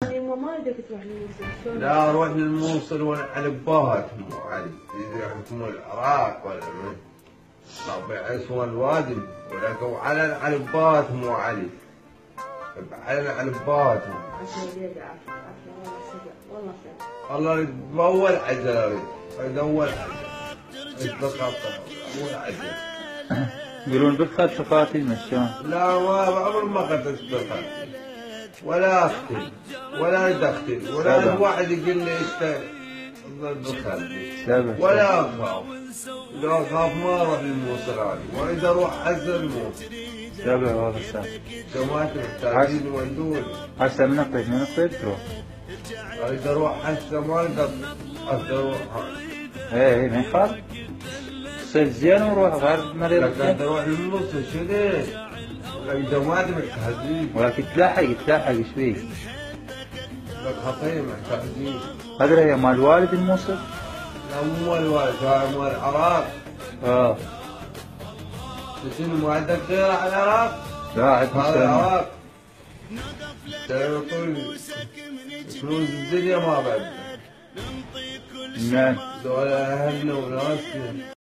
يعني ما يدك تروح للموصل شلون؟ لا اروح للموصل وانا على بات مو علي، اذا يحكمون العراق ولا من طبيعي اسمه الوادي، ولكن على بات مو علي. على بات. عشان يد عافية والله سبع والله سبع. والله اريد باول عجله اريد اول عجله. التخطى اول عجله. يقولون بالخط تقاتل شلون؟ لا ما عمري ما قتلت بالخط. ولا اختي ولا اريد اختي ولا واحد يقول لي انت بالخط ولا اخاف. لو اخاف ما اروح للموصل هذه واريد اروح حسن الموصل. سبع والله سبع. سمعت محتاجين يودوني. هسه من القيد تروح؟ اريد اروح هسه ما اريد اروح. ايه ما يخاف. صير زين وروح غير مريض. لكن تروح للموصل شنو؟ اذا ما محتاجين. ولكن تلاحق ايش فيه؟ لك خطيه محتاجين. هذا هي مال والد الموصل؟ لا مو مال الوالد هاي مال العراق. شنو ما عندك غير على العراق؟ لا عندنا هذا العراق. يعطون فلوس الدنيا ما بعد. نعم. دول اهلنا وناسنا.